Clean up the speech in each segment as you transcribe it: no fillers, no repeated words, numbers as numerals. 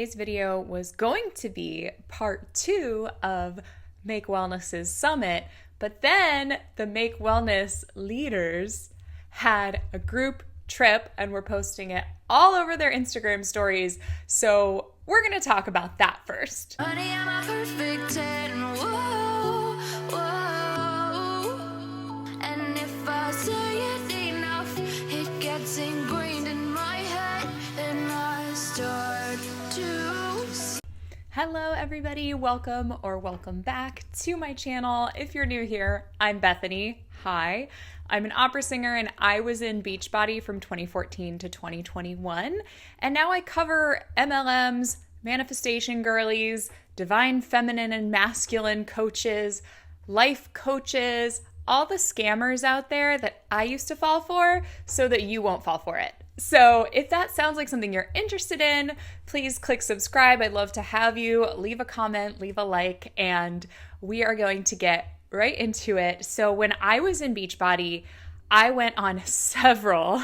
Today's video was going to be part 2 of Make Wellness's summit, but then the Make Wellness leaders had a group trip and were posting it all over their Instagram stories. So we're going to talk about that first. Honey, I'm a perfect 10. Whoa, whoa. And if I say it enough, it gets ingrained in my head, and I start to. Hello everybody, welcome or welcome back to my channel. If you're new here, I'm Bethany. Hi. I'm an opera singer and I was in Beachbody from 2014 to 2021. And now I cover MLMs, manifestation girlies, divine feminine and masculine coaches, life coaches, all the scammers out there that I used to fall for so that you won't fall for it. So if that sounds like something you're interested in, please click subscribe. I'd love to have you. Leave a comment, leave a like, and we are going to get right into it. So when I was in Beachbody, I went on several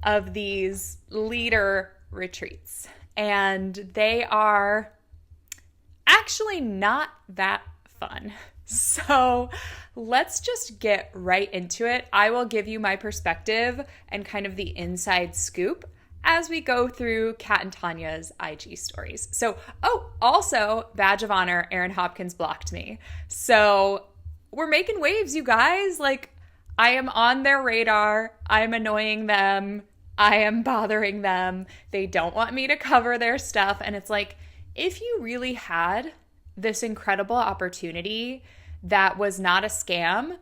of these leader retreats, and they are actually not that fun. So let's just get right into it. I will give you my perspective and kind of the inside scoop as we go through Kat and Tanya's IG stories. So, also, badge of honor, Aaron Hopkins blocked me. So we're making waves, you guys. Like, I am on their radar. I'm annoying them. I am bothering them. They don't want me to cover their stuff. And it's like, if you really had this incredible opportunity that was not a scam,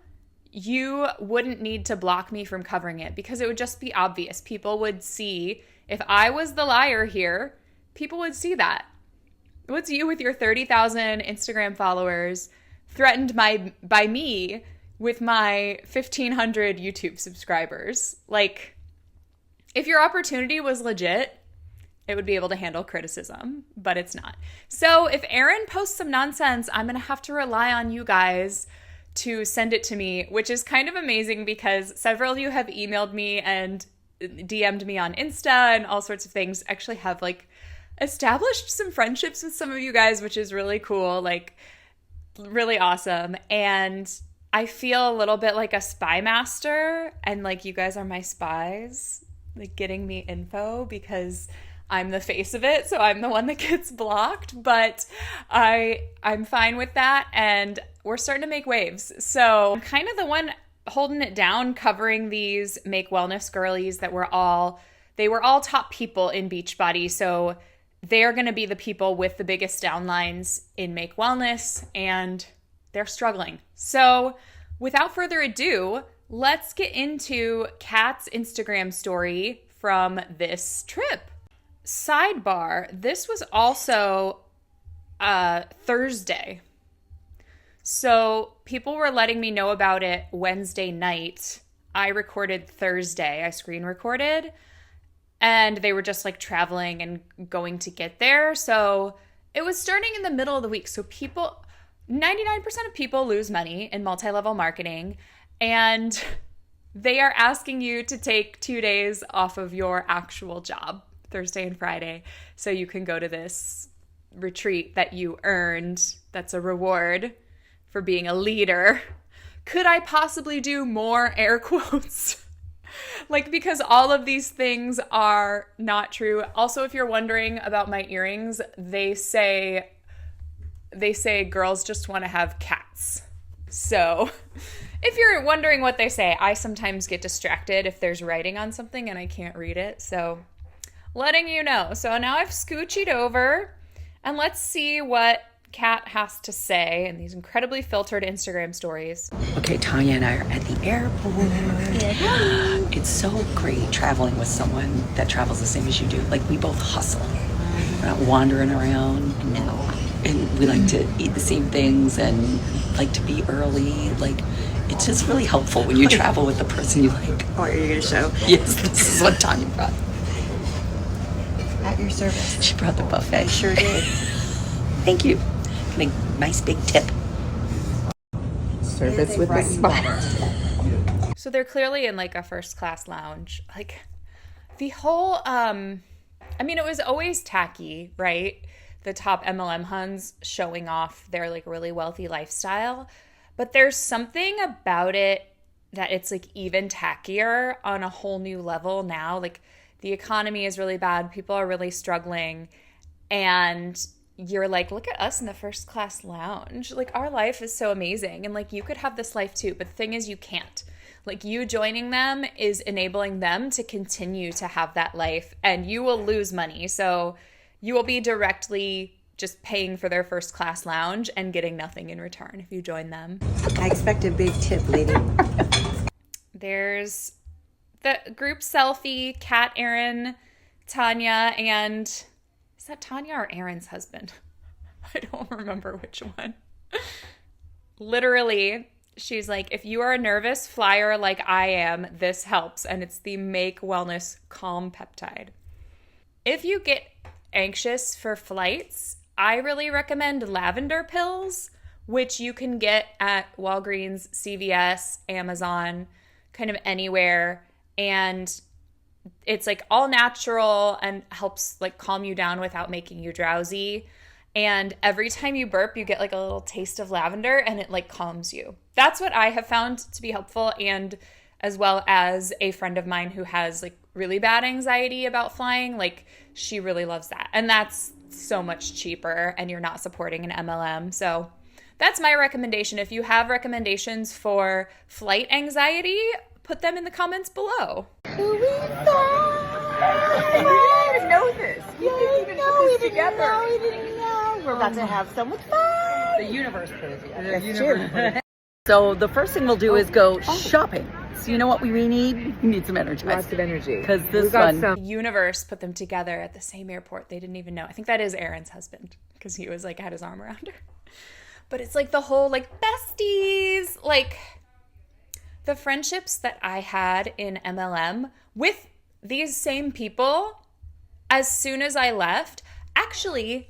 you wouldn't need to block me from covering it because it would just be obvious. People would see, if I was the liar here, people would see that. What's you with your 30,000 Instagram followers threatened by me with my 1,500 YouTube subscribers? Like, if your opportunity was legit, it would be able to handle criticism, but it's not. So if Aaron posts some nonsense, I'm going to have to rely on you guys to send it to me, which is kind of amazing because several of you have emailed me and DM'd me on Insta and all sorts of things. Actually have like established some friendships with some of you guys, which is really cool, like really awesome. And I feel a little bit like a spy master, and like you guys are my spies, like getting me info because I'm the face of it, so I'm the one that gets blocked, but I'm fine with that, and we're starting to make waves. So I'm kind of the one holding it down, covering these Make Wellness girlies that were all top people in Beachbody, so they're going to be the people with the biggest downlines in Make Wellness, and they're struggling. So without further ado, let's get into Kat's Instagram story from this trip. Sidebar, this was also Thursday. So people were letting me know about it Wednesday night. I recorded Thursday. I screen recorded. And they were just like traveling and going to get there. So it was starting in the middle of the week. So 99% of people lose money in multi-level marketing. And they are asking you to take 2 days off of your actual job, Thursday and Friday, so you can go to this retreat that you earned. That's a reward for being a leader. Could I possibly do more air quotes? Like, because all of these things are not true. Also, if you're wondering about my earrings, they say girls just want to have cats. So if you're wondering what they say, I sometimes get distracted if there's writing on something and I can't read it. So letting you know. So now I've scoochied over, and let's see what Kat has to say in these incredibly filtered Instagram stories. Okay, Tanya and I are at the airport. Yeah. It's so great traveling with someone that travels the same as you do. Like, we both hustle. We're not wandering around. No. And we like to eat the same things and like to be early. Like, it's just really helpful when you travel with the person you like. Oh, are you going to show? Yes, this is what Tanya brought. At your service. She brought the buffet. I sure did. Thank you. And a nice big tip. Service with a smile. So they're clearly in like a first class lounge. Like the whole I mean, it was always tacky, right? The top MLM Huns showing off their like really wealthy lifestyle. But there's something about it that it's like even tackier on a whole new level now. Like the economy is really bad. People are really struggling. And you're like, look at us in the first class lounge. Like our life is so amazing. And like you could have this life too. But the thing is you can't. Like you joining them is enabling them to continue to have that life, and you will lose money. So you will be directly just paying for their first class lounge and getting nothing in return if you join them. I expect a big tip, lady. There's the group selfie, Kat, Aaron, Tanya, and is that Tanya or Aaron's husband? I don't remember which one. Literally, she's like, if you are a nervous flyer like I am, this helps. And it's the Make Wellness Calm Peptide. If you get anxious for flights, I really recommend lavender pills, which you can get at Walgreens, CVS, Amazon, kind of anywhere. And it's like all natural and helps like calm you down without making you drowsy. And every time you burp, you get like a little taste of lavender and it like calms you. That's what I have found to be helpful. And as well as a friend of mine who has like really bad anxiety about flying, like she really loves that. And that's so much cheaper and you're not supporting an MLM. So that's my recommendation. If you have recommendations for flight anxiety, put them in the comments below. Know this. We didn't even put this together. We didn't know. We're about to have so much fun. The universe put it together. That's true. So the first thing we'll do is go shopping. So you know what we need? We need some energy. Lots of energy. Because this one... The universe put them together at the same airport. They didn't even know. I think that is Aaron's husband because he was like had his arm around her. But it's like the whole like besties, like the friendships that I had in MLM with these same people. As soon as I left, actually,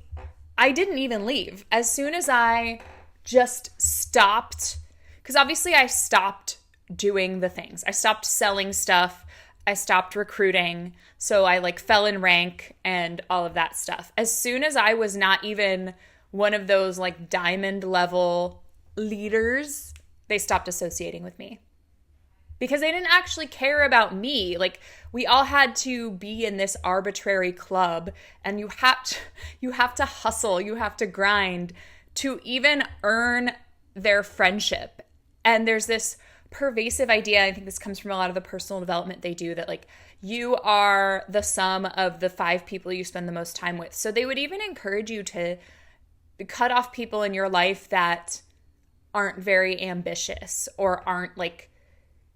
I didn't even leave. As soon as I just stopped, because obviously I stopped doing the things. I stopped selling stuff. I stopped recruiting. So I like fell in rank and all of that stuff. As soon as I was not even one of those like diamond level leaders, they stopped associating with me. Because they didn't actually care about me. Like we all had to be in this arbitrary club, and you have to hustle, you have to grind to even earn their friendship. And there's this pervasive idea, I think this comes from a lot of the personal development they do, that like you are the sum of the 5 people you spend the most time with. So they would even encourage you to cut off people in your life that aren't very ambitious or aren't like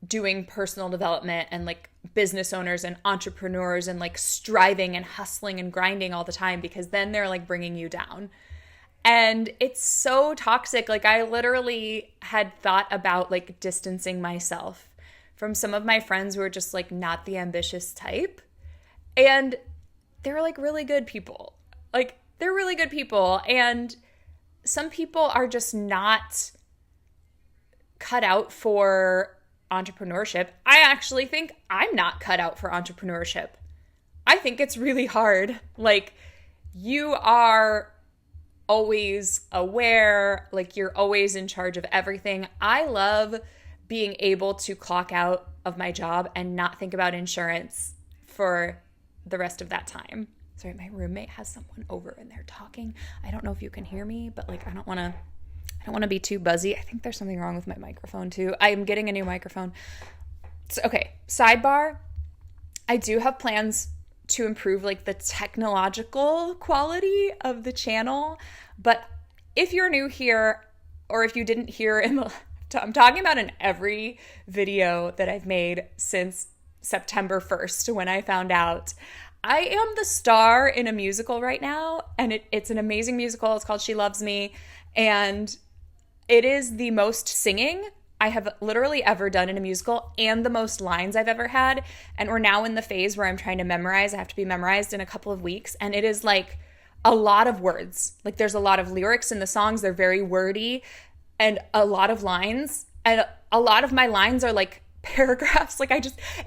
doing personal development and like business owners and entrepreneurs and like striving and hustling and grinding all the time, because then they're like bringing you down. And it's so toxic. Like I literally had thought about like distancing myself from some of my friends who are just like not the ambitious type. And they're like really good people. Like they're really good people. And some people are just not cut out for entrepreneurship. I actually think I'm not cut out for entrepreneurship. I think it's really hard. Like you are always aware, like you're always in charge of everything. I love being able to clock out of my job and not think about insurance for the rest of that time. Sorry, my roommate has someone over and they're talking. I don't know if you can hear me, but like I don't want to be too buzzy. I think there's something wrong with my microphone too. I am getting a new microphone. So, okay, sidebar. I do have plans to improve like the technological quality of the channel. But if you're new here, or if you didn't hear, I'm talking about in every video that I've made since September 1st when I found out. I am the star in a musical right now, and it's an amazing musical. It's called She Loves Me, and it is the most singing I have literally ever done in a musical and the most lines I've ever had. And we're now in the phase where I'm trying to memorize. I have to be memorized in a couple of weeks, and it is like a lot of words. Like there's a lot of lyrics in the songs. They're very wordy and a lot of lines. And a lot of my lines are like paragraphs. Like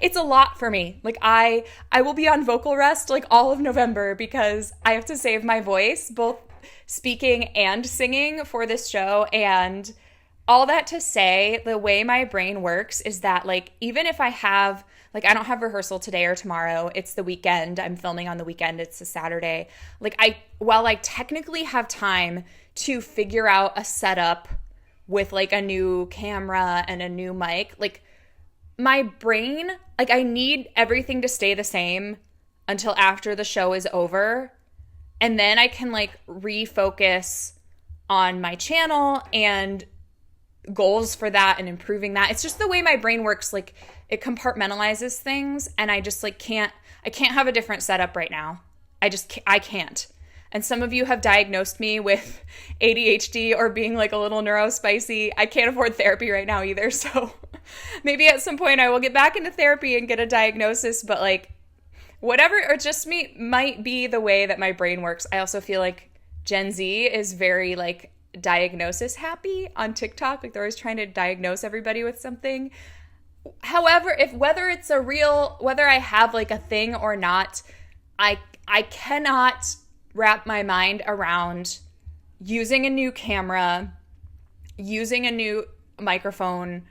it's a lot for me. Like I will be on vocal rest like all of November because I have to save my voice, both speaking and singing for this show. And all that to say, the way my brain works is that like, even if I have, like, I don't have rehearsal today or tomorrow, it's the weekend, I'm filming on the weekend, it's a Saturday. Like while I technically have time to figure out a setup with like a new camera and a new mic, like my brain, like I need everything to stay the same until after the show is over. And then I can like refocus on my channel and goals for that and improving that. It's just the way my brain works. Like it compartmentalizes things and I just like I can't have a different setup right now. I can't. And some of you have diagnosed me with ADHD or being like a little neurospicy. I can't afford therapy right now either. So maybe at some point I will get back into therapy and get a diagnosis, but like whatever, or just me might be the way that my brain works. I also feel like Gen Z is very like diagnosis happy on TikTok. Like they're always trying to diagnose everybody with something. However, whether I have like a thing or not, I cannot wrap my mind around using a new camera, using a new microphone.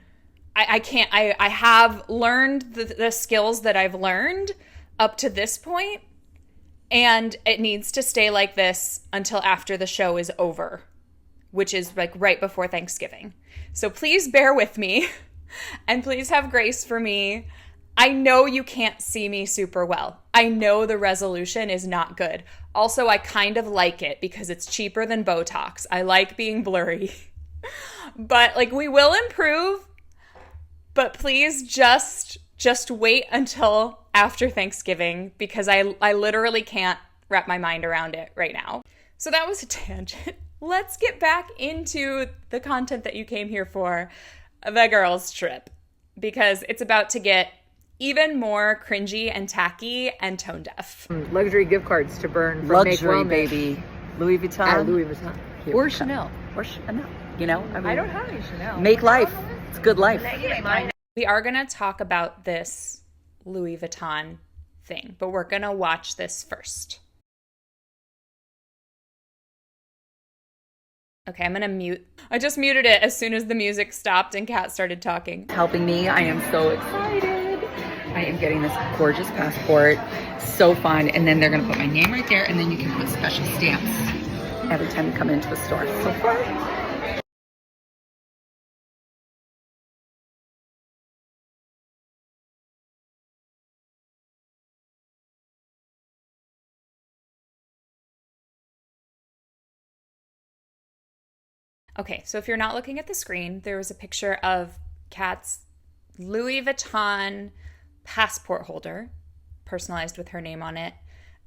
I can't. I have learned the skills that I've learned up to this point, and it needs to stay like this until after the show is over, which is like right before Thanksgiving. So please bear with me and please have grace for me. I know you can't see me super well. I know the resolution is not good. Also, I kind of like it because it's cheaper than Botox. I like being blurry. But like we will improve, but please just wait until after Thanksgiving because I literally can't wrap my mind around it right now. So that was a tangent. Let's get back into the content that you came here for, the girls' trip, because it's about to get even more cringy and tacky and tone deaf. Luxury gift cards to burn from Luxury, Make Wellness. baby. Louis Vuitton. Louis Vuitton. Or Chanel. Or Chanel. You know? I mean, I don't have any Chanel. make life. It's good life. We are going to talk about this Louis Vuitton thing, but we're going to watch this first. Okay, I'm going to mute. I just muted it as soon as the music stopped and Kat started talking. Helping me. I am so excited. I am getting this gorgeous passport. So fun. And then they're going to put my name right there, and then you can put special stamps every time you come into the store. So fun. Okay, so if you're not looking at the screen, there was a picture of Kat's Louis Vuitton passport holder, personalized with her name on it,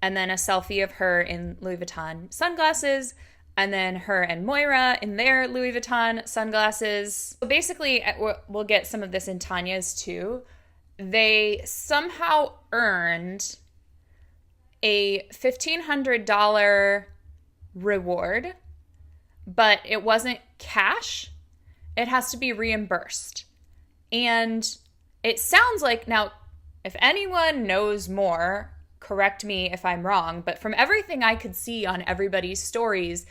and then a selfie of her in Louis Vuitton sunglasses, and then her and Moira in their Louis Vuitton sunglasses. So basically, we'll get some of this in Tanya's too. They somehow earned a $1,500 reward, but it wasn't cash. It has to be reimbursed. And it sounds like, now, if anyone knows more, correct me if I'm wrong, but from everything I could see on everybody's stories,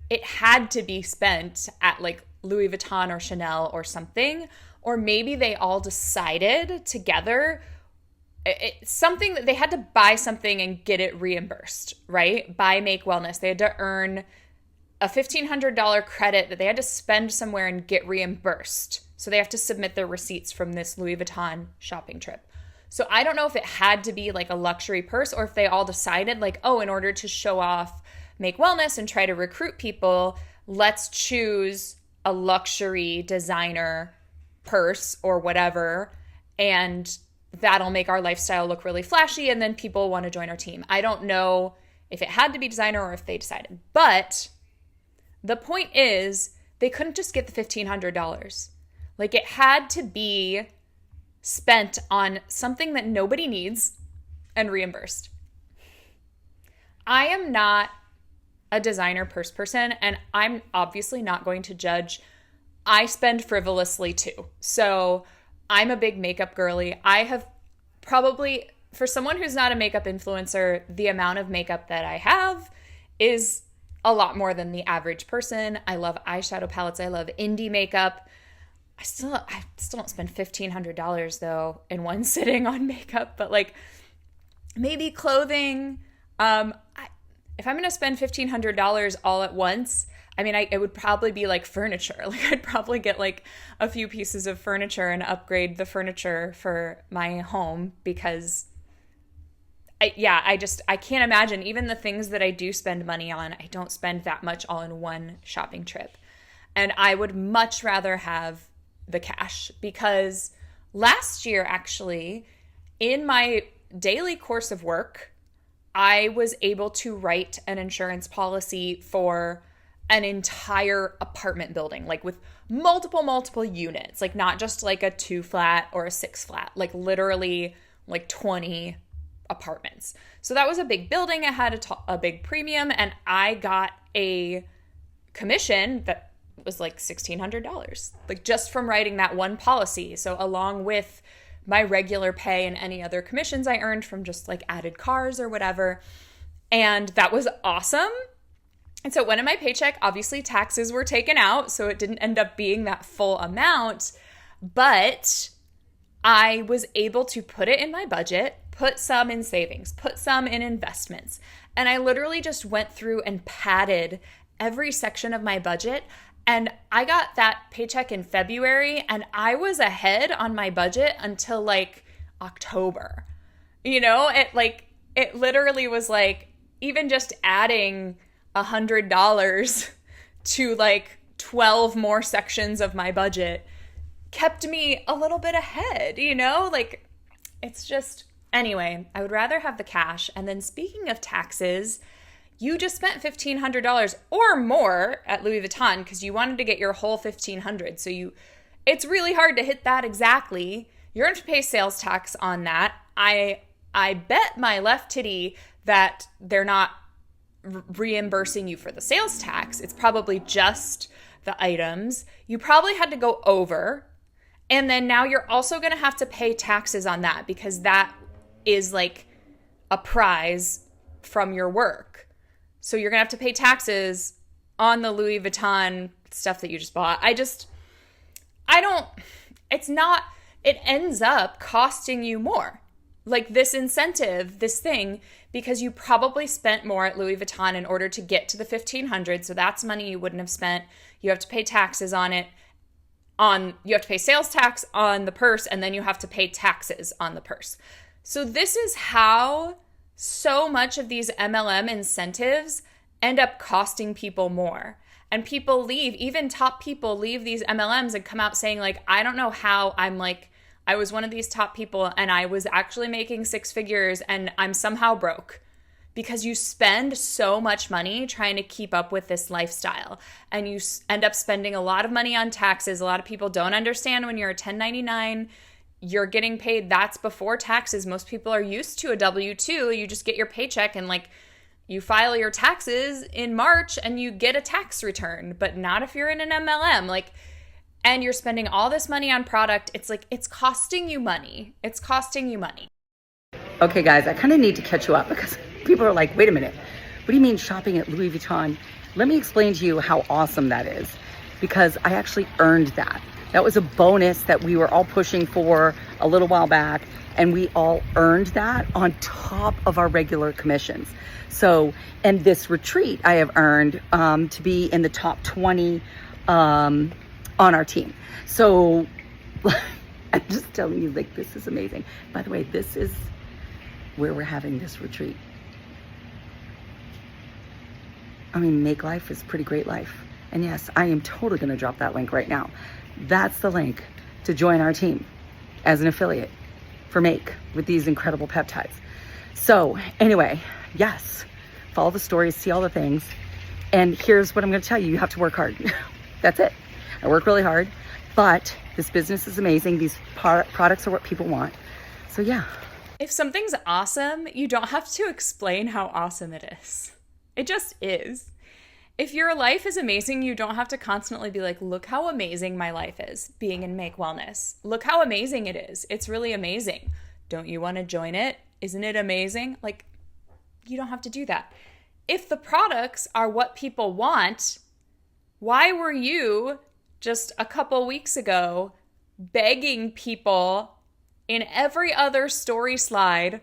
it had to be spent at like Louis Vuitton or Chanel or something, or maybe they all decided together something that they had to buy something and get it reimbursed, right? By Make Wellness. They had to earn a $1,500 credit that they had to spend somewhere and get reimbursed. So they have to submit their receipts from this Louis Vuitton shopping trip. So I don't know if it had to be like a luxury purse or if they all decided like, oh, in order to show off Make Wellness and try to recruit people, let's choose a luxury designer purse or whatever, and that'll make our lifestyle look really flashy, and then people want to join our team. I don't know if it had to be designer or if they decided. But the point is, they couldn't just get the $1,500. Like, it had to be spent on something that nobody needs and reimbursed. I am not a designer purse person, and I'm obviously not going to judge. I spend frivolously too. So I'm a big makeup girly. I have probably, for someone who's not a makeup influencer, the amount of makeup that I have is a lot more than the average person. I love eyeshadow palettes. I love indie makeup. I still don't spend $1,500 though in one sitting on makeup, but like maybe clothing. If I'm going to spend $1,500 all at once, I mean, it would probably be like furniture. Like I'd probably get like a few pieces of furniture and upgrade the furniture for my home because I can't imagine even the things that I do spend money on. I don't spend that much all in one shopping trip. And I would much rather have the cash because last year, actually, in my daily course of work, I was able to write an insurance policy for an entire apartment building, like with multiple units, like not just like a 2-flat or a 6-flat, like literally like 20 apartments. So that was a big building. It had a big premium, and I got a commission that was like $1,600, like just from writing that one policy. So along with my regular pay and any other commissions I earned from just like added cars or whatever. And that was awesome. And so when in my paycheck, obviously taxes were taken out, so it didn't end up being that full amount, but I was able to put it in my budget, put some in savings, put some in investments. And I literally just went through and padded every section of my budget. And I got that paycheck in February, and I was ahead on my budget until like October. You know, it literally was like even just adding $100 to like 12 more sections of my budget kept me a little bit ahead, you know? Like it's just, anyway, I would rather have the cash. And then speaking of taxes, you just spent $1,500 or more at Louis Vuitton because you wanted to get your whole $1,500. So it's really hard to hit that exactly. You're going to pay sales tax on that. I bet my left titty that they're not reimbursing you for the sales tax. It's probably just the items. You probably had to go over. And then now you're also going to have to pay taxes on that because that is like a prize from your work. So you're going to have to pay taxes on the Louis Vuitton stuff that you just bought. it ends up costing you more. Like this incentive, this thing, because you probably spent more at Louis Vuitton in order to get to the $1,500. So that's money you wouldn't have spent. You have to pay taxes on it. You have to pay sales tax on the purse, and then you have to pay taxes on the purse. So this is how so much of these MLM incentives end up costing people more. And people leave, even top people leave these MLMs and come out saying like, I don't know how I was one of these top people and I was actually making 6 figures and I'm somehow broke. Because you spend so much money trying to keep up with this lifestyle and you end up spending a lot of money on taxes. A lot of people don't understand when you're a 1099, you're getting paid. That's before taxes. Most people are used to a W-2. You just get your paycheck and like you file your taxes in March and you get a tax return, but not if you're in an MLM. Like, and you're spending all this money on product. It's like, it's costing you money. It's costing you money. Okay, guys, I kind of need to catch you up because people are like, wait a minute, what do you mean shopping at Louis Vuitton? Let me explain to you how awesome that is because I actually earned that. That was a bonus that we were all pushing for a little while back, and we all earned that on top of our regular commissions. So, and this retreat I have earned to be in the top 20 on our team. So I'm just telling you, like, this is amazing. By the way, this is where we're having this retreat. I mean, Make Life is pretty great life. And yes, I am totally going to drop that link right now. That's the link to join our team as an affiliate for Make with these incredible peptides. So anyway, yes, follow the stories, see all the things. And here's what I'm going to tell you. You have to work hard. That's it. I work really hard, but this business is amazing. These products are what people want. So yeah. If something's awesome, you don't have to explain how awesome it is. It just is. If your life is amazing, you don't have to constantly be like, look how amazing my life is being in Make Wellness. Look how amazing it is. It's really amazing. Don't you want to join it? Isn't it amazing? Like, you don't have to do that. If the products are what people want, why were you just a couple weeks ago begging people in every other story slide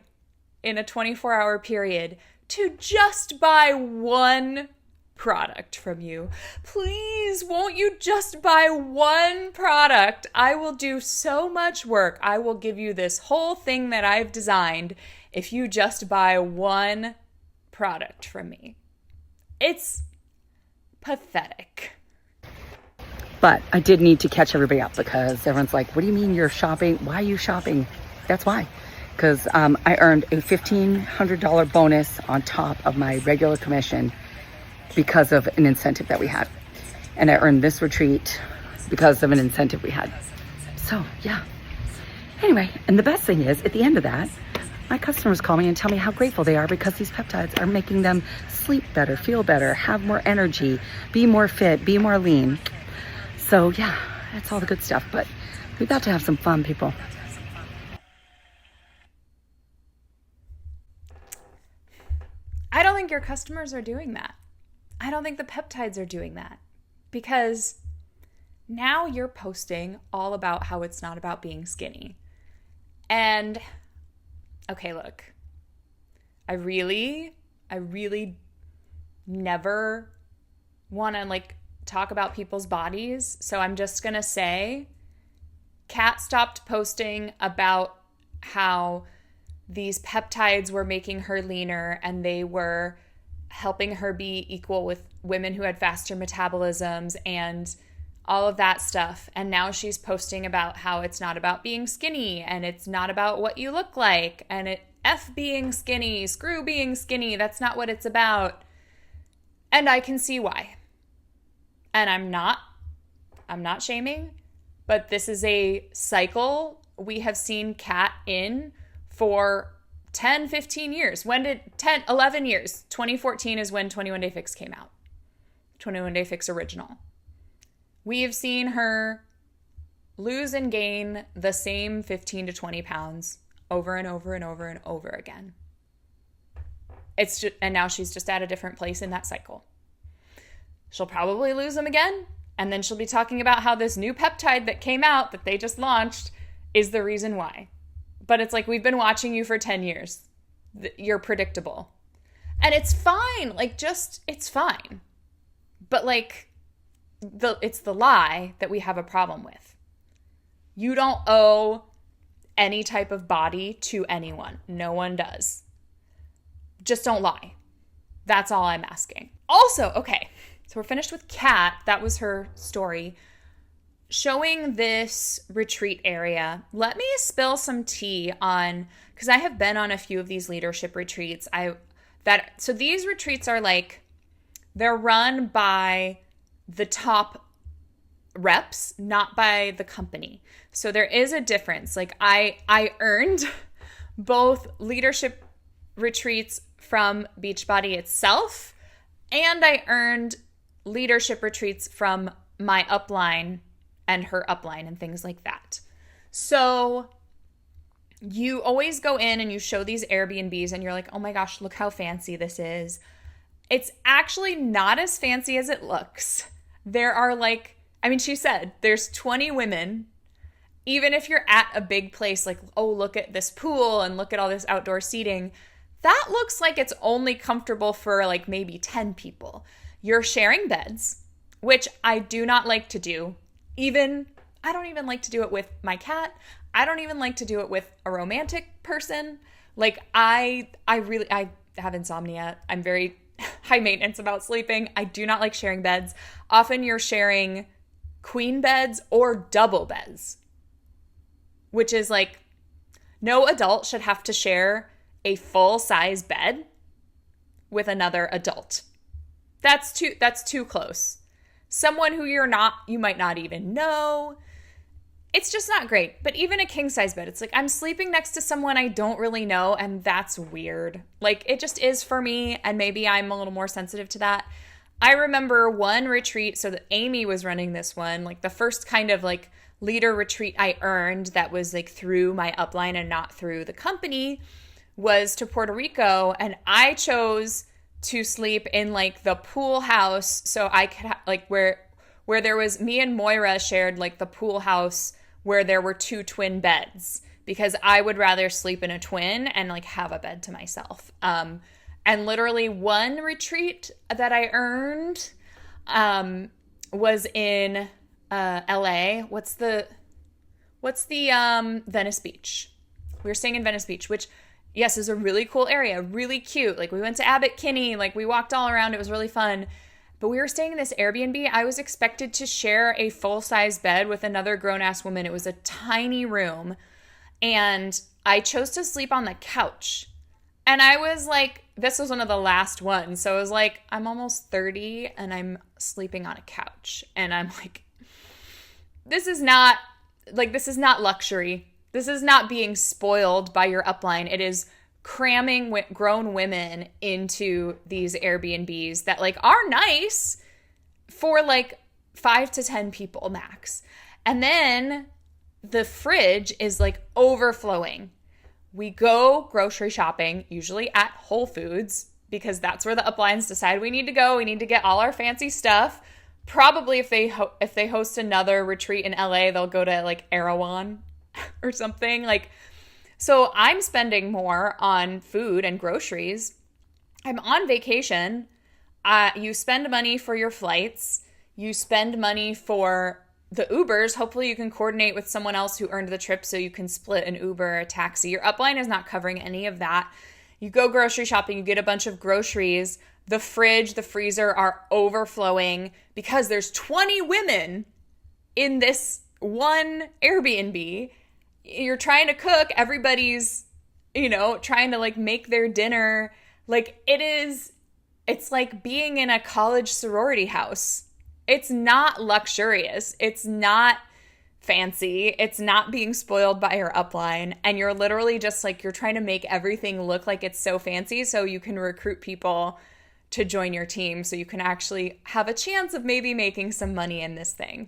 in a 24-hour period to just buy one product from you? Please, won't you just buy one product? I will do so much work. I will give you this whole thing that I've designed if you just buy one product from me. It's pathetic. But I did need to catch everybody up because everyone's like, what do you mean you're shopping? Why are you shopping? That's why. Because I earned a $1,500 bonus on top of my regular commission because of an incentive that we had. And I earned this retreat because of an incentive we had. So, yeah. Anyway, and the best thing is, at the end of that, my customers call me and tell me how grateful they are because these peptides are making them sleep better, feel better, have more energy, be more fit, be more lean. So, yeah, that's all the good stuff. But we're about to have some fun, people. I don't think your customers are doing that. I don't think the peptides are doing that, because now you're posting all about how it's not about being skinny. And okay, look, I really never want to like talk about people's bodies. So I'm just going to say, Kat stopped posting about how these peptides were making her leaner and they were helping her be equal with women who had faster metabolisms and all of that stuff. And now she's posting about how it's not about being skinny and it's not about what you look like and F being skinny, screw being skinny. That's not what it's about. And I can see why. And I'm not shaming, but this is a cycle we have seen Kat in for 10, 15 years. 11 years. 2014 is when 21 Day Fix came out. 21 Day Fix Original. We have seen her lose and gain the same 15 to 20 pounds over and over and over and over again. And now she's just at a different place in that cycle. She'll probably lose them again, and then she'll be talking about how this new peptide that came out that they just launched is the reason why. But it's like, we've been watching you for 10 years. You're predictable. And it's fine. Like, just, it's fine. But like, it's the lie that we have a problem with. You don't owe any type of body to anyone. No one does. Just don't lie. That's all I'm asking. Also, okay, so we're finished with Kat. That was her story. Showing this retreat area, let me spill some tea on, because I have been on a few of these leadership retreats. So these retreats are like, they're run by the top reps, not by the company. So there is a difference. Like I earned both leadership retreats from Beachbody itself, and I earned leadership retreats from my upline and her upline and things like that. So you always go in and you show these Airbnbs and you're like, oh my gosh, look how fancy this is. It's actually not as fancy as it looks. There are like, I mean, she said there's 20 women. Even if you're at a big place, like, oh, look at this pool and look at all this outdoor seating, that looks like it's only comfortable for like maybe 10 people. You're sharing beds, which I do not like to do. I don't even like to do it with my cat. I don't even like to do it with a romantic person. Like I have insomnia. I'm very high maintenance about sleeping. I do not like sharing beds. Often you're sharing queen beds or double beds, which is like, no adult should have to share a full-size bed with another adult. That's too close. Someone who you might not even know. It's just not great. But even a king-size bed, it's like I'm sleeping next to someone I don't really know, and that's weird. Like, it just is for me, and maybe I'm a little more sensitive to that. I remember one retreat, so that Amy was running this one, like the first kind of like leader retreat I earned that was like through my upline and not through the company, was to Puerto Rico, and I chose to sleep in like the pool house, so I could like where there was, me and Moira shared like the pool house where there were 2 twin beds, because I would rather sleep in a twin and like have a bed to myself. And literally one retreat that I earned was in LA. What's the Venice Beach? We were staying in Venice Beach, which, yes, is a really cool area, really cute. Like we went to Abbot Kinney, like we walked all around. It was really fun. But we were staying in this Airbnb. I was expected to share a full-size bed with another grown-ass woman. It was a tiny room. And I chose to sleep on the couch. And I was like, this was one of the last ones. So I was like, I'm almost 30 and I'm sleeping on a couch. And I'm like, this is not luxury. This is not being spoiled by your upline. It is cramming grown women into these Airbnbs that like are nice for like 5 to 10 people max. And then the fridge is like overflowing. We go grocery shopping, usually at Whole Foods, because that's where the uplines decide we need to go. We need to get all our fancy stuff. Probably if they host another retreat in LA, they'll go to like Erewhon or something. Like, so I'm spending more on food and groceries. I'm on vacation. You spend money for your flights. You spend money for the Ubers. Hopefully you can coordinate with someone else who earned the trip so you can split an Uber or a taxi. Your upline is not covering any of that. You go grocery shopping, you get a bunch of groceries. The fridge, the freezer are overflowing because there's 20 women in this one Airbnb. You're trying to cook. Everybody's, trying to like make their dinner. Like it's like being in a college sorority house. It's not luxurious. It's not fancy. It's not being spoiled by your upline. And you're literally just like, you're trying to make everything look like it's so fancy so you can recruit people to join your team so you can actually have a chance of maybe making some money in this thing.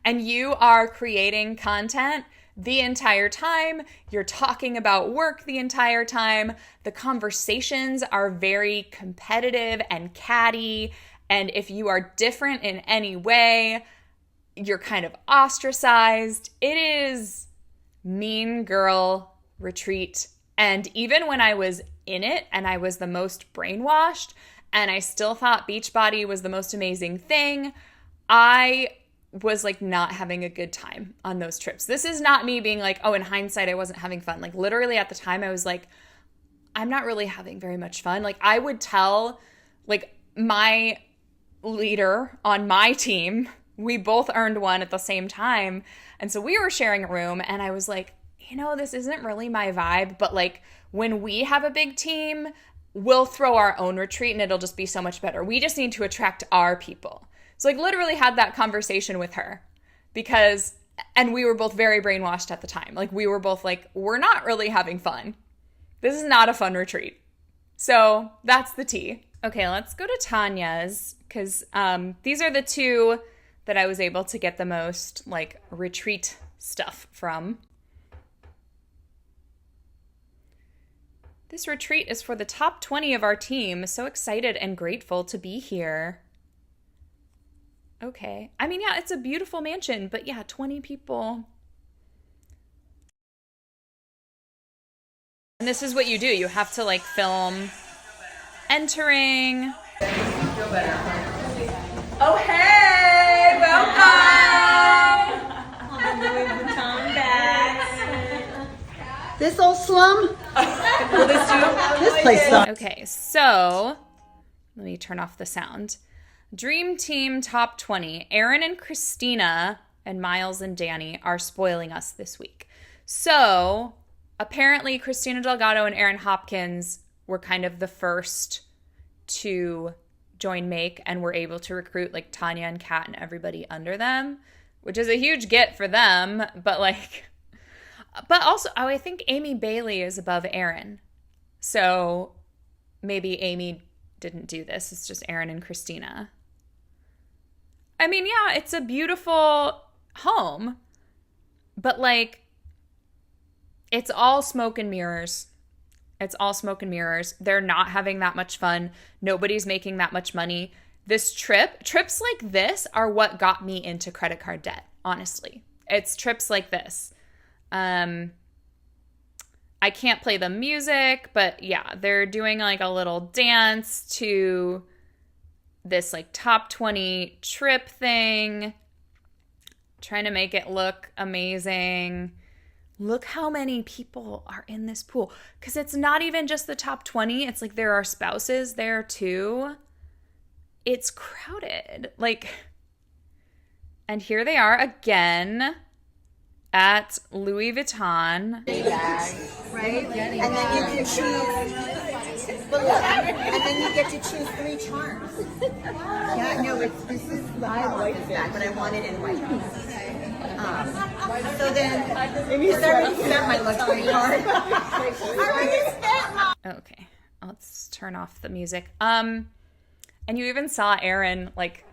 And you are creating content the entire time. You're talking about work the entire time. The conversations are very competitive and catty. And if you are different in any way, you're kind of ostracized. It is mean girl retreat. And even when I was in it and I was the most brainwashed and I still thought Beachbody was the most amazing thing, I was like not having a good time on those trips. This is not me being like, oh, in hindsight, I wasn't having fun. Like literally at the time I was like, I'm not really having very much fun. Like I would tell like my leader on my team, we both earned one at the same time. And so we were sharing a room and I was like, this isn't really my vibe, but like when we have a big team, we'll throw our own retreat and it'll just be so much better. We just need to attract our people. So like literally had that conversation with her and we were both very brainwashed at the time. Like we were both like, we're not really having fun. This is not a fun retreat. So that's the tea. Okay, let's go to Tanya's because these are the two that I was able to get the most like retreat stuff from. This retreat is for the top 20 of our team. So excited and grateful to be here. Okay. I mean, yeah, it's a beautiful mansion, but yeah, 20 people. And this is what you do. You have to like film entering. Oh, hey, welcome. Louis Vuitton bags. This old slum? Will this do? This place sucks. Okay, so let me turn off the sound. Dream Team Top 20. Aaron and Christina and Miles and Danny are spoiling us this week. So apparently Christina Delgado and Aaron Hopkins were kind of the first to join Make and were able to recruit like Tanya and Kat and everybody under them, which is a huge get for them. But also, I think Amy Bailey is above Aaron. So maybe Amy didn't do this. It's just Aaron and Christina. I mean, yeah, it's a beautiful home, but like, it's all smoke and mirrors. It's all smoke and mirrors. They're not having that much fun. Nobody's making that much money. This trips like this are what got me into credit card debt, honestly. It's trips like this. I can't play the music, but yeah, they're doing like a little dance to this like top 20 trip thing, trying to make it look amazing. Look how many people are in this pool, because it's not even just the top 20. It's like there are spouses there too. It's crowded. Like, and here they are again at Louis Vuitton. Right? And then you can choose. But look, and then you get to choose 3 charms. Yeah, no, this is the bag, but I want it in white. So then, because I already spent my luxury card. I already spent my. Okay, let's turn off the music. And you even saw Aaron like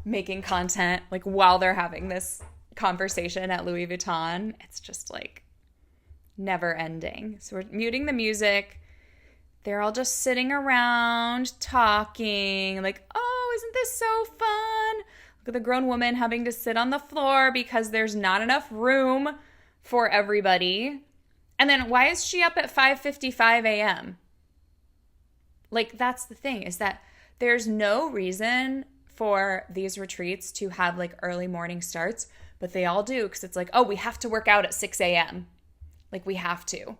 making content like while they're having this conversation at Louis Vuitton. It's just like never ending. So we're muting the music. They're all just sitting around talking like, oh, isn't this so fun? Look at the grown woman having to sit on the floor because there's not enough room for everybody. And then why is she up at 5:55 a.m.? Like, that's the thing, is that there's no reason for these retreats to have like early morning starts, but they all do, because it's like, oh, we have to work out at 6 a.m. Like, we have to.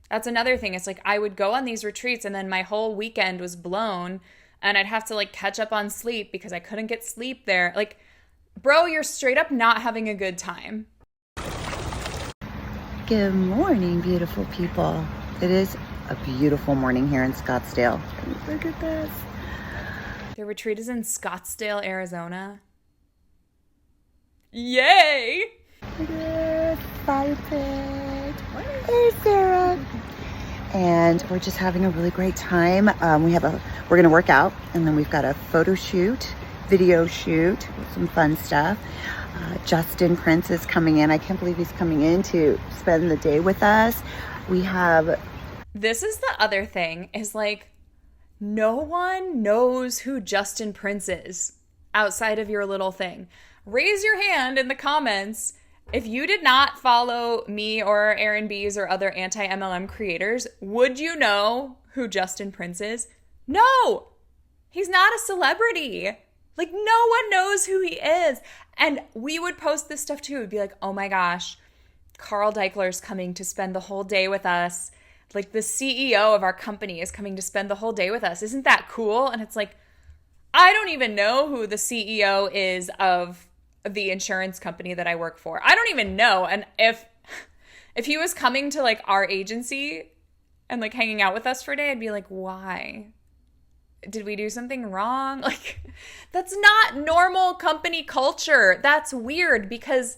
That's another thing. It's like I would go on these retreats and then my whole weekend was blown and I'd have to like catch up on sleep because I couldn't get sleep there. Like, bro, you're straight up not having a good time. Good morning, beautiful people. It is a beautiful morning here in Scottsdale. Look at this. The retreat is in Scottsdale, Arizona. Yay! Look at this fire pit. Hey, Sarah. And we're just having a really great time. We're gonna work out, and then we've got a photo shoot, video shoot, some fun stuff. Justin Prince is coming in. I can't believe he's coming in to spend the day with us. This is the other thing, is like, no one knows who Justin Prince is outside of your little thing. Raise your hand in the comments if you did not follow me or Aaron B's or other anti-MLM creators. Would you know who Justin Prince is? No! He's not a celebrity. Like, no one knows who he is. And we would post this stuff too. We'd be like, oh my gosh, Carl Deichler's coming to spend the whole day with us. Like, the CEO of our company is coming to spend the whole day with us. Isn't that cool? And it's like, I don't even know who the CEO is of the insurance company that I work for. I don't even know. And if he was coming to like our agency and like hanging out with us for a day, I'd be like, why? Did we do something wrong? Like, that's not normal company culture. That's weird, because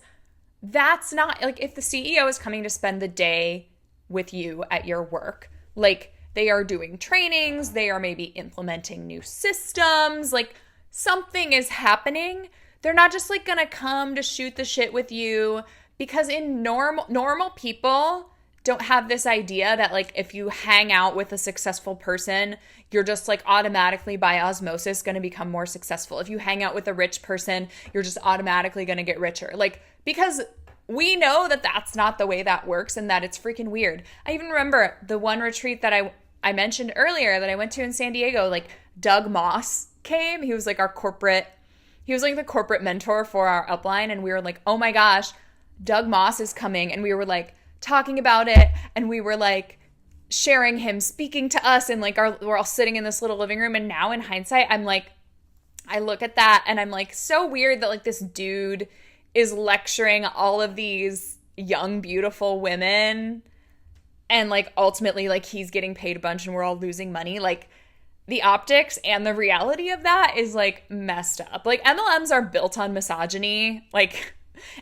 that's not like, if the CEO is coming to spend the day with you at your work, like, they are doing trainings, they are maybe implementing new systems, like something is happening. They're not just like gonna come to shoot the shit with you, because in normal people don't have this idea that like if you hang out with a successful person, you're just like automatically by osmosis going to become more successful. If you hang out with a rich person, you're just automatically going to get richer. Like, because we know that that's not the way that works, and that it's freaking weird. I even remember the one retreat that I mentioned earlier that I went to in San Diego, like Doug Moss came. He was like the corporate mentor for our upline. And we were like, oh my gosh, Doug Moss is coming. And we were like talking about it, and we were like sharing him speaking to us, and like we're all sitting in this little living room. And now in hindsight, I'm like, I look at that and I'm like, so weird that like this dude is lecturing all of these young, beautiful women, and like ultimately like he's getting paid a bunch and we're all losing money. Like, the optics and the reality of that is like messed up. Like, MLMs are built on misogyny. Like,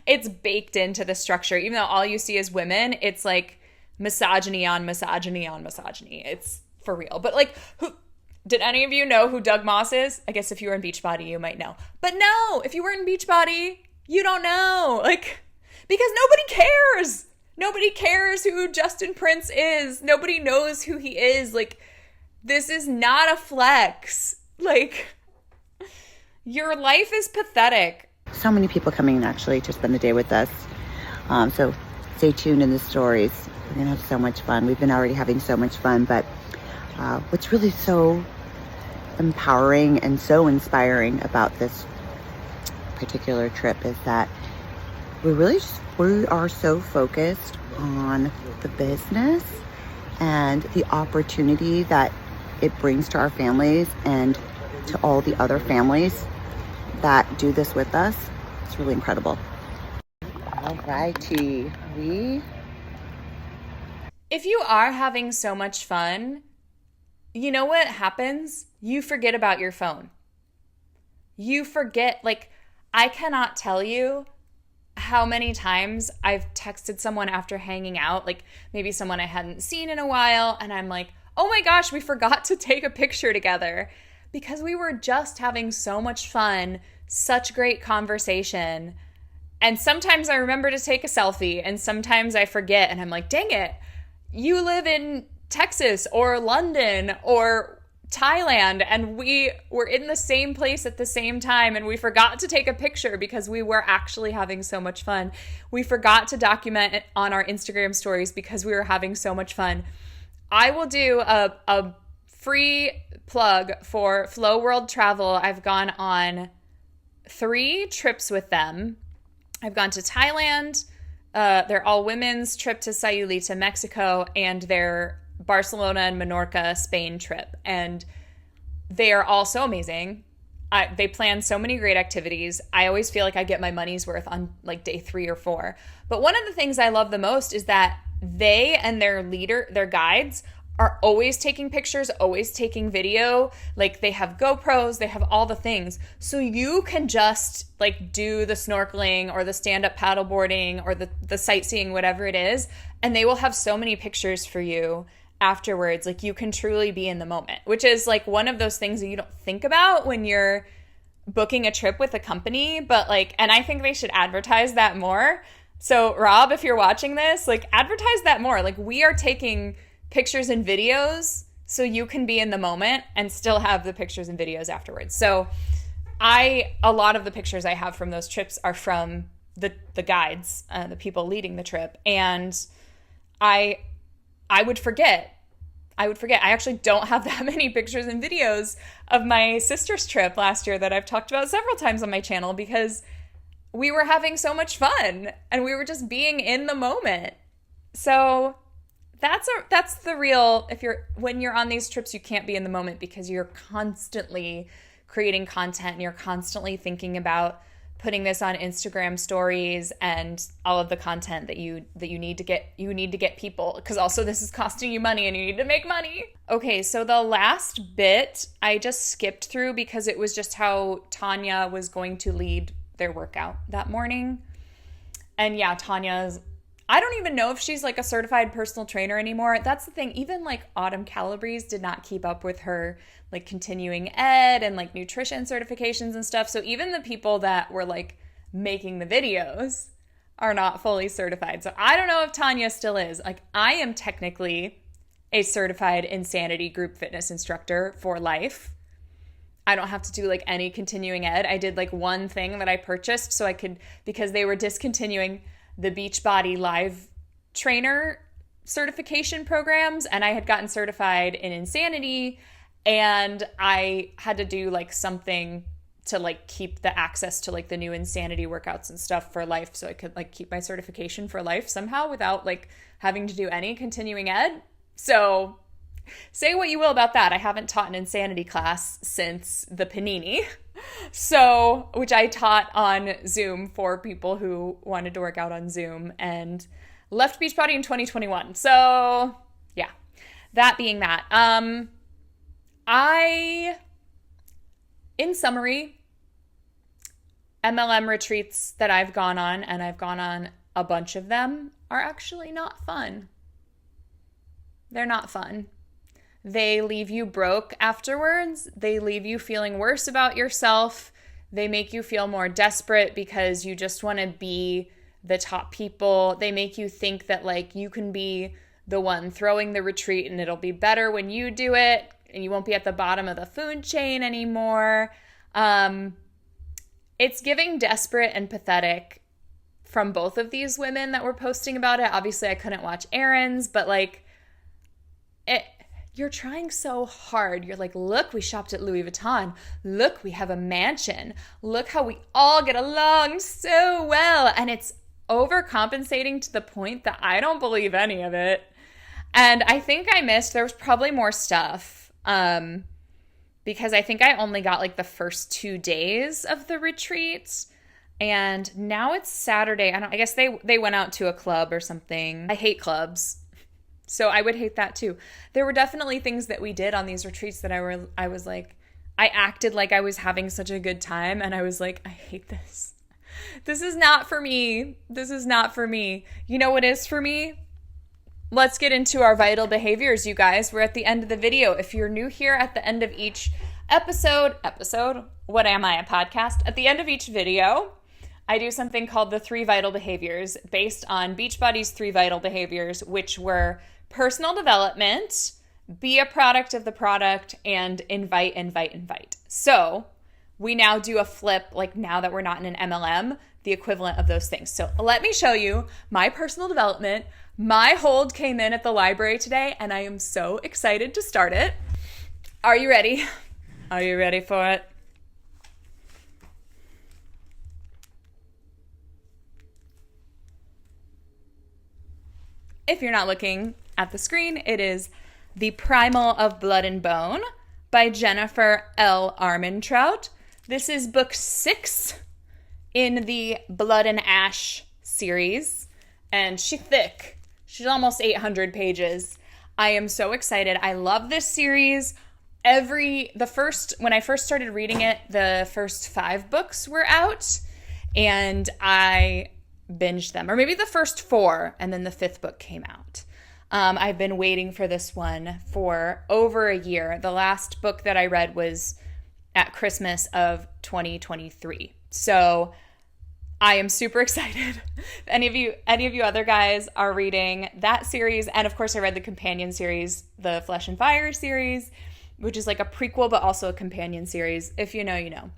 it's baked into the structure. Even though all you see is women, it's like misogyny on misogyny on misogyny. It's for real. But like, Did any of you know who Doug Moss is? I guess if you were in Beachbody, you might know. But no, if you were in Beachbody, you don't know. Like, because nobody cares. Nobody cares who Justin Prince is. Nobody knows who he is. Like, this is not a flex. Like, your life is pathetic. So many people coming actually to spend the day with us. So stay tuned in the stories. We're going to have so much fun. We've been already having so much fun, but what's really so empowering and so inspiring about this particular trip is that we are so focused on the business and the opportunity that it brings to our families and to all the other families that do this with us. It's really incredible. All righty. If you are having so much fun, you know what happens? You forget about your phone. You forget, like, I cannot tell you how many times I've texted someone after hanging out, like maybe someone I hadn't seen in a while, and I'm like, oh my gosh, we forgot to take a picture together because we were just having so much fun, such great conversation. And sometimes I remember to take a selfie, and sometimes I forget, and I'm like, dang it, you live in Texas or London or Thailand, and we were in the same place at the same time, and we forgot to take a picture because we were actually having so much fun. We forgot to document it on our Instagram stories because we were having so much fun. I will do a free plug for Flow World Travel. I've gone on 3 trips with them. I've gone to Thailand, their all women's trip to Sayulita, Mexico, and their Barcelona and Menorca, Spain trip. And they are all so amazing. They plan so many great activities. I always feel like I get my money's worth on like day 3 or 4. But one of the things I love the most is that they and their guides are always taking pictures, always taking video. Like, they have GoPros, they have all the things. So you can just like do the snorkeling or the stand-up paddleboarding or the sightseeing, whatever it is, and they will have so many pictures for you afterwards. Like, you can truly be in the moment, which is like one of those things that you don't think about when you're booking a trip with a company. But like, and I think they should advertise that more. So Rob, if you're watching this, like, advertise that more. Like, we are taking pictures and videos so you can be in the moment and still have the pictures and videos afterwards. So a lot of the pictures I have from those trips are from the guides, the people leading the trip. And I would forget. I actually don't have that many pictures and videos of my sister's trip last year that I've talked about several times on my channel because we were having so much fun and we were just being in the moment. So that's the real, when you're on these trips, you can't be in the moment because you're constantly creating content and you're constantly thinking about putting this on Instagram stories and all of the content that you need to get people, because also this is costing you money and you need to make money. Okay, so the last bit I just skipped through because it was just how Tanya was going to lead their workout that morning. And yeah, I don't even know if she's like a certified personal trainer anymore. That's the thing. Even like Autumn Calabrese did not keep up with her like continuing ed and like nutrition certifications and stuff. So even the people that were like making the videos are not fully certified. So I don't know if Tanya still is. Like, I am technically a certified Insanity group fitness instructor for life. I don't have to do like any continuing ed. I did like one thing that I purchased so I could, because they were discontinuing the Beachbody Live Trainer certification programs, and I had gotten certified in Insanity, and I had to do like something to like keep the access to like the new Insanity workouts and stuff for life, so I could like keep my certification for life somehow without like having to do any continuing ed. So say what you will about that. I haven't taught an Insanity class since the Panini. So, which I taught on Zoom for people who wanted to work out on Zoom, and left Beachbody in 2021. So yeah, that being that, in summary, MLM retreats that I've gone on, and I've gone on a bunch of them, are actually not fun. They're not fun. They leave you broke afterwards. They leave you feeling worse about yourself. They make you feel more desperate because you just want to be the top people. They make you think that like you can be the one throwing the retreat and it'll be better when you do it and you won't be at the bottom of the food chain anymore. It's giving desperate and pathetic from both of these women that were posting about it. Obviously, I couldn't watch Erin's, but like, you're trying so hard. You're like, look, we shopped at Louis Vuitton. Look, we have a mansion. Look how we all get along so well. And it's overcompensating to the point that I don't believe any of it. And I think I missed, there was probably more stuff. Because I think I only got like the first 2 days of the retreat. And now it's Saturday. I guess they went out to a club or something. I hate clubs. So I would hate that too. There were definitely things that we did on these retreats that I was like, I acted like I was having such a good time. And I was like, I hate this. This is not for me. This is not for me. You know what is for me? Let's get into our vital behaviors, you guys. We're at the end of the video. If you're new here, at the end of each episode, what am I, a podcast? At the end of each video, I do something called the 3 vital behaviors based on Beachbody's 3 vital behaviors, which were personal development, be a product of the product, and invite. So we now do a flip, like now that we're not in an MLM, the equivalent of those things. So let me show you my personal development. My hold came in at the library today, and I am so excited to start it. Are you ready? Are you ready for it? If you're not looking at the screen, it is The Primal of Blood and Bone by Jennifer L. Armentrout. This is book 6 in the Blood and Ash series, and she's thick. She's almost 800 pages. I am so excited. I love this series. When I first started reading it, the first 5 books were out, and I binged them, or maybe the first 4, and then the 5th book came out. I've been waiting for this one for over a year. The last book that I read was at Christmas of 2023. So I am super excited. If any of you other guys are reading that series, and of course I read the companion series, the Flesh and Fire series, which is like a prequel but also a companion series. If you know, you know.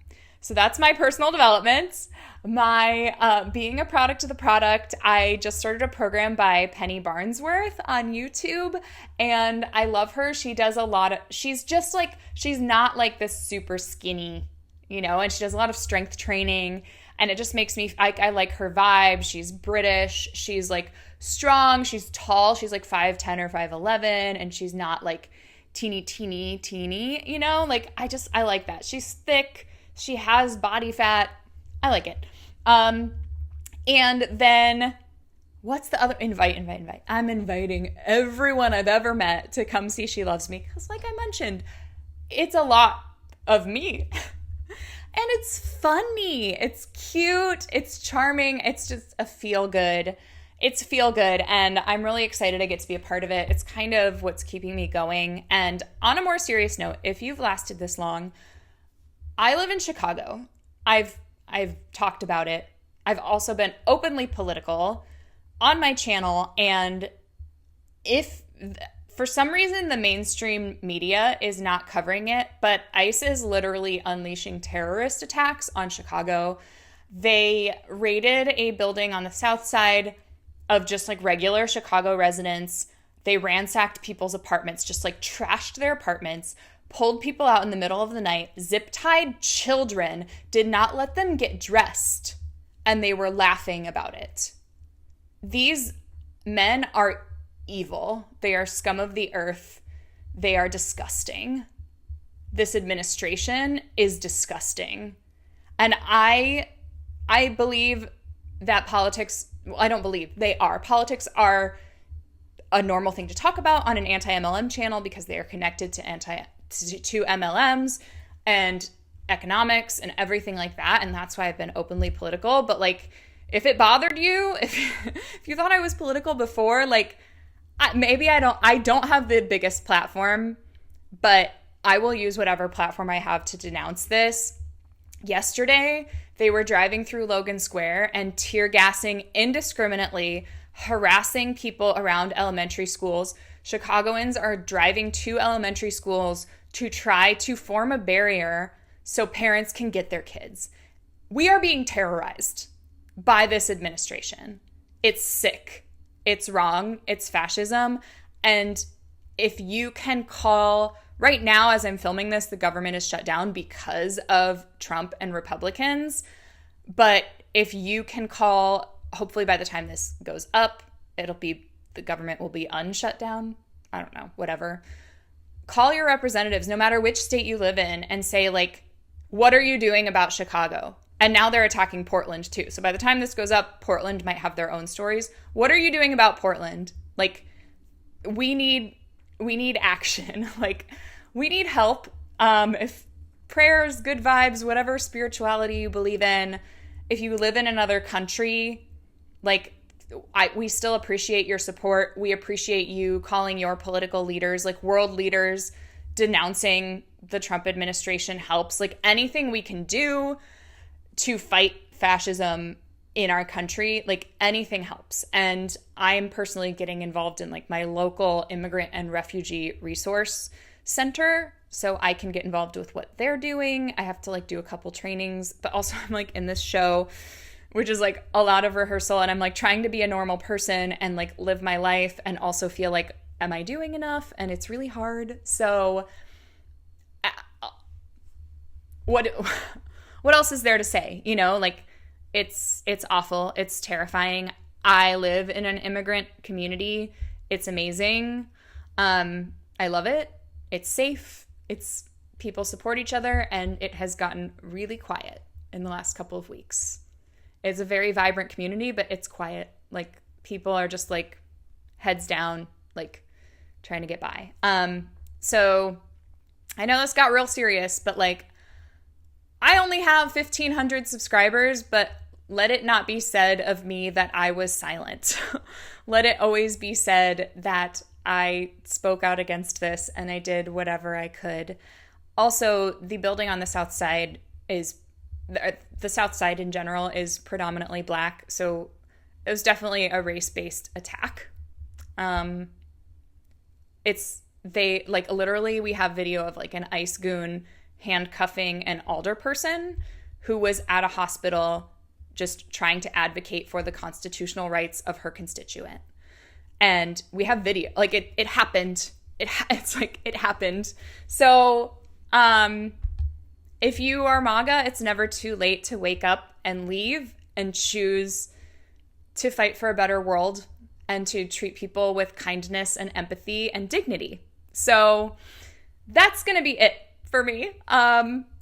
So that's my personal development. My being a product of the product. I just started a program by Penny Barnsworth on YouTube, and I love her. She does a lot of, she's not like this super skinny, and she does a lot of strength training, and it just makes me, I like her vibe. She's British. She's like strong. She's tall. She's like 5'10" or 5'11", and she's not like teeny, I like that. She's thick. She has body fat. I like it. And then what's the other? Invite. I'm inviting everyone I've ever met to come see She Loves Me. Because like I mentioned, it's a lot of me. And it's funny. It's cute. It's charming. It's just a feel good. It's feel good. And I'm really excited I get to be a part of it. It's kind of what's keeping me going. And on a more serious note, if you've lasted this long, I live in Chicago. I've talked about it. I've also been openly political on my channel. And if for some reason the mainstream media is not covering it, but ICE is literally unleashing terrorist attacks on Chicago. They raided a building on the south side of just like regular Chicago residents. They ransacked people's apartments, just like trashed their apartments, pulled people out in the middle of the night, zip-tied children, did not let them get dressed, and they were laughing about it. These men are evil. They are scum of the earth. They are disgusting. This administration is disgusting. And I believe that politics, well, I don't believe, they are. Politics are a normal thing to talk about on an anti-MLM channel because they are connected to MLMs and economics and everything like that, and that's why I've been openly political. But like, if it bothered you, if you thought I was political before, like maybe I don't have the biggest platform, but I will use whatever platform I have to denounce this. Yesterday, they were driving through Logan Square and tear gassing indiscriminately, harassing people around elementary schools. Chicagoans are driving to elementary schools to try to form a barrier so parents can get their kids. We are being terrorized by this administration. It's sick. It's wrong. It's fascism. And if you can call, right now as I'm filming this, the government is shut down because of Trump and Republicans. But if you can call, hopefully by the time this goes up, the government will be unshut down. I don't know, whatever. Call your representatives, no matter which state you live in, and say, like, what are you doing about Chicago? And now they're attacking Portland too. So by the time this goes up, Portland might have their own stories. What are you doing about Portland? Like, we need action. Like, we need help. If prayers, good vibes, whatever spirituality you believe in, if you live in another country, like, we still appreciate your support. We appreciate you calling your political leaders, like world leaders, denouncing the Trump administration helps. Like, anything we can do to fight fascism in our country, like, anything helps. And I'm personally getting involved in, like, my local immigrant and refugee resource center, so I can get involved with what they're doing. I have to, like, do a couple trainings, but also I'm, like, in this show, which is, like, a lot of rehearsal, and I'm, like, trying to be a normal person and, like, live my life and also feel like, am I doing enough? And it's really hard. So what else is there to say? You know, like, it's awful. It's terrifying. I live in an immigrant community. It's amazing. I love it. It's safe. It's people support each other, and it has gotten really quiet in the last couple of weeks. It's a very vibrant community, but it's quiet. Like, people are just, like, heads down, like, trying to get by. So I know this got real serious, but, like, I only have 1,500 subscribers, but let it not be said of me that I was silent. Let it always be said that I spoke out against this and I did whatever I could. Also, the building on the South Side the South Side in general is predominantly Black, so it was definitely a race-based attack. Literally, we have video of, like, an ICE goon handcuffing an alderperson who was at a hospital just trying to advocate for the constitutional rights of her constituent. And we have video, like, it happened. It's like, it happened. So, if you are MAGA, it's never too late to wake up and leave and choose to fight for a better world and to treat people with kindness and empathy and dignity. So that's going to be it for me.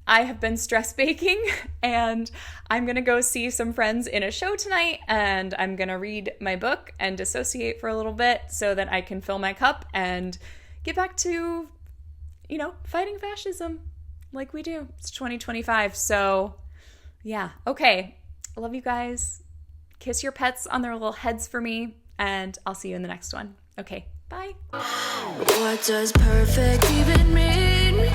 I have been stress baking, and I'm going to go see some friends in a show tonight, and I'm going to read my book and dissociate for a little bit so that I can fill my cup and get back to, you know, fighting fascism like we do. It's 2025, so yeah. Okay, I love you guys. Kiss your pets on their little heads for me, and I'll see you in the next one. Okay, bye. What does perfect even mean?